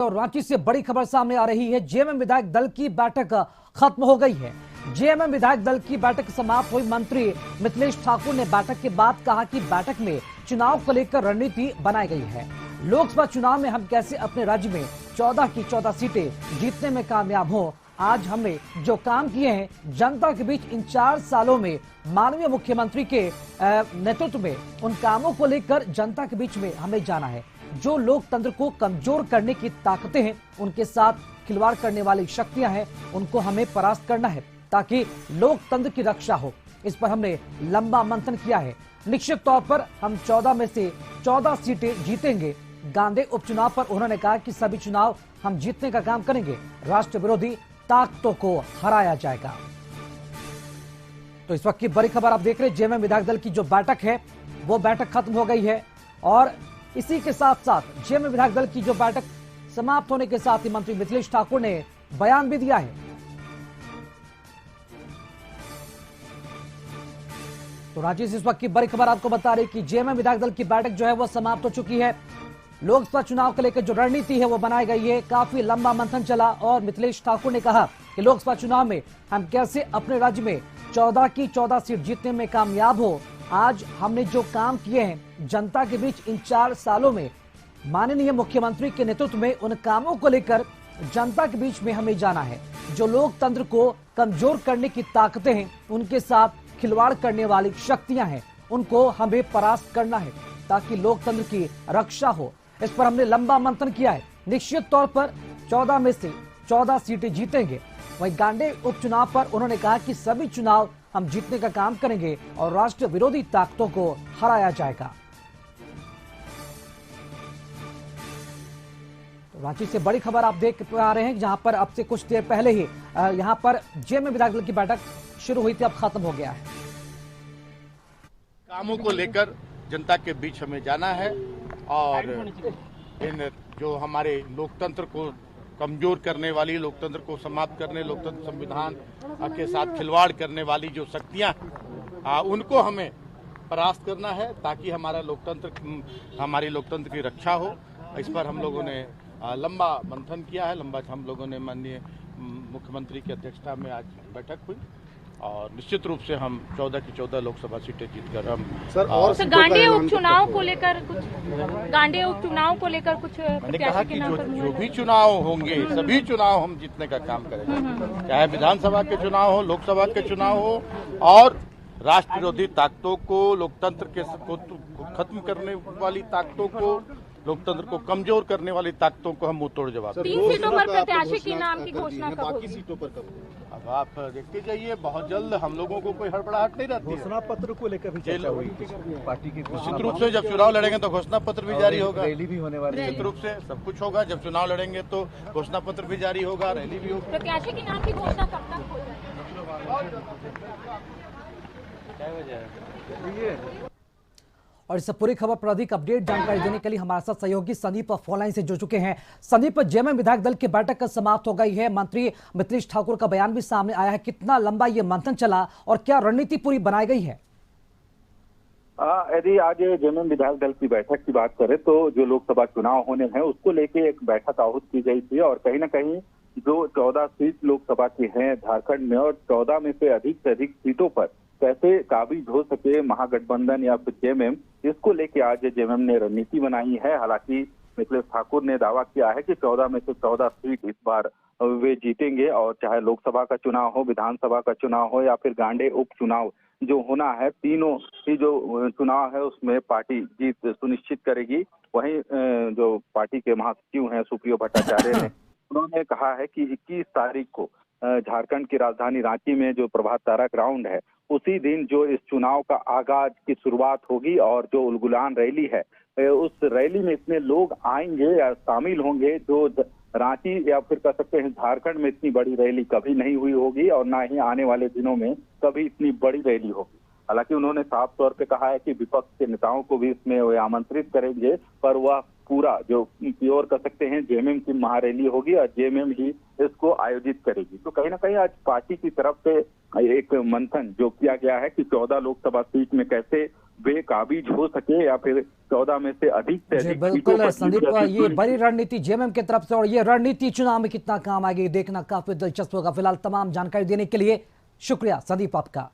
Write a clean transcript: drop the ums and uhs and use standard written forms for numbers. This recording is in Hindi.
और रांची से बड़ी खबर सामने आ रही है। जेएमएम विधायक दल की बैठक खत्म हो गई है। जेएमएम विधायक दल की बैठक समाप्त हुई। मंत्री मिथिलेश ठाकुर ने बैठक के बाद कहा कि बैठक में चुनाव को लेकर रणनीति बनाई गई है। लोकसभा चुनाव में हम कैसे अपने राज्य में 14 की 14 सीटें जीतने में कामयाब हो। आज हमने जो काम किए हैं जनता के बीच इन 4 सालों में माननीय मुख्यमंत्री के नेतृत्व में, उन कामों को लेकर जनता के बीच में हमें जाना है। जो लोकतंत्र को कमजोर करने की ताकतें हैं, उनके साथ खिलवाड़ करने वाली शक्तियां हैं, उनको हमें परास्त करना है ताकि लोकतंत्र की रक्षा हो। इस पर हमने लंबा मंथन किया है। निश्चित तौर पर हम 14 में से 14 सीटें जीतेंगे। गांधी उपचुनाव पर उन्होंने कहा कि सभी चुनाव हम जीतने का काम करेंगे, राष्ट्र विरोधी ताकतों को हराया जाएगा। तो इस वक्त की बड़ी खबर आप देख रहे हैं। जेएमएम विधायक दल की जो बैठक है वो बैठक खत्म हो गई है और इसी के साथ साथ जेएमएम विधायक दल की जो बैठक समाप्त होने के साथ ही मंत्री मिथिलेश ठाकुर ने बयान भी दिया है। तो रांची से इस वक्त की बड़ी खबर आपको बता रही कि जेएमएम विधायक दल की बैठक जो है वो समाप्त हो चुकी है। लोकसभा चुनाव को लेकर जो रणनीति है वो बनाई गई है। काफी लंबा मंथन चला और मिथिलेश ठाकुर ने कहा कि लोकसभा चुनाव में हम कैसे अपने राज्य में 14 की 14 सीट जीतने में कामयाब हो। आज हमने जो काम किए हैं जनता के बीच इन 4 सालों में माननीय मुख्यमंत्री के नेतृत्व में, उन कामों को लेकर जनता के बीच में हमें जाना है। जो लोकतंत्र को कमजोर करने की ताकतें हैं, उनके साथ खिलवाड़ करने वाली शक्तियां हैं, उनको हमें परास्त करना है ताकि लोकतंत्र की रक्षा हो। इस पर हमने लंबा मंथन किया है। निश्चित तौर पर 14 में से 14 सीटें जीतेंगे। वहीं गांधी उपचुनाव पर उन्होंने कहा कि सभी चुनाव हम जीतने का काम करेंगे और राष्ट्र विरोधी ताकतों को हराया जाएगा। तो रांची से बड़ी खबर आप देख पा रहे हैं, जहां पर अब से कुछ देर पहले ही यहां पर जेएमएम विधायक दल की बैठक शुरू हुई थी, अब खत्म हो गया है। कामों को लेकर जनता के बीच हमें जाना है और इन जो हमारे लोकतंत्र को कमजोर करने वाली, लोकतंत्र को समाप्त करने, लोकतंत्र संविधान के साथ खिलवाड़ करने वाली जो शक्तियां उनको हमें परास्त करना है ताकि हमारी लोकतंत्र की रक्षा हो। इस पर हम लोगों ने लंबा मंथन किया है। हम लोगों ने माननीय मुख्यमंत्री की अध्यक्षता में आज बैठक हुई और निश्चित रूप से हम 14 की 14 लोकसभा सीटें जीतकर हम गांधी उपचुनाव को लेकर कुछ मैंने कहा कि जो भी चुनाव होंगे सभी चुनाव हम जीतने का काम करेंगे, चाहे विधानसभा के चुनाव हो, लोकसभा के चुनाव हो, और राष्ट्र विरोधी ताकतों को, लोकतंत्र को खत्म करने वाली ताकतों को, लोकतंत्र को कमजोर करने वाली ताकतों को हम मुंह तोड़ जवाब देंगे। 3 सीटों पर प्रत्याशी के नाम की घोषणा कब होगी? बाकी सीटों पर कब? अब आप देखते जाइए, बहुत जल्द। हम लोगों को कोई हड़बड़ाहट नहीं रहती। घोषणा पत्र को लेकर भी चर्चा हुई पार्टी की। निश्चित रूप से जब चुनाव लड़ेंगे तो घोषणा पत्र भी जारी होगा, रैली भी होने वाली है। निश्चित रूप से सब कुछ होगा। जब चुनाव लड़ेंगे तो घोषणा पत्र भी जारी होगा, रैली भी होगी। प्रत्याशी के नाम की घोषणा कब तक हो जाएगी? और इस पूरी खबर पर अधिक अपडेट जानकारी देने के लिए हमारे साथ सहयोगी संदीप फोनलाइन से जुड़ चुके हैं। संदीप, जेएमएम विधायक दल की बैठक समाप्त हो गई है। मंत्री मिथिलेश ठाकुर का बयान भी सामने आया है। कितना लंबा ये मंथन चला और क्या रणनीति पूरी बनाई गई है? यदि आज जेएमएम विधायक दल की बैठक की बात करें तो जो लोकसभा चुनाव होने हैं उसको लेके एक बैठक आहूत की गई थी और कहीं ना कहीं जो 14 सीट लोकसभा की हैं झारखंड में और 14 में से अधिक सीटों पर कैसे काबिज हो सके महागठबंधन या फिर जेएमएम, इसको लेके आज जेएमएम ने रणनीति बनाई है। हालांकि मिथिलेश ठाकुर ने दावा किया है कि 14 में से 14 सीट इस बार वे जीतेंगे और चाहे लोकसभा का चुनाव हो, विधानसभा का चुनाव हो या फिर गांधी उपचुनाव जो होना है, तीनों ही जो चुनाव है उसमें पार्टी जीत सुनिश्चित करेगी। वहीं जो पार्टी के महासचिव हैं सुप्रियो भट्टाचार्य ने उन्होंने कहा है कि 21 तारीख को झारखंड की राजधानी रांची में जो प्रभात तारा ग्राउंड है उसी दिन जो इस चुनाव का आगाज की शुरुआत होगी और जो उलगुलान रैली है उस रैली में इतने लोग आएंगे या शामिल होंगे जो रांची या फिर कह सकते हैं झारखंड में इतनी बड़ी रैली कभी नहीं हुई होगी और ना ही आने वाले दिनों में कभी इतनी बड़ी रैली होगी। हालांकि उन्होंने साफ तौर पे कहा है कि विपक्ष के नेताओं को भी इसमें वे आमंत्रित करेंगे, पर वह पूरा जो प्योर कह सकते हैं जेएमएम की महारैली होगी और जेएमएम ही इसको आयोजित करेगी। तो कहीं ना कहीं आज पार्टी की तरफ से एक मंथन जो किया गया है कि 14 लोकसभा सीट में कैसे बेकाबिज हो सके या फिर 14 में से अधिक जी सीटों बिल्कुल पर संदीप, ये बड़ी रणनीति जेएमएम की तरफ से, और ये रणनीति चुनाव में कितना काम आएगी देखना काफी दिलचस्प होगा। फिलहाल तमाम जानकारी देने के लिए शुक्रिया संदीप आपका।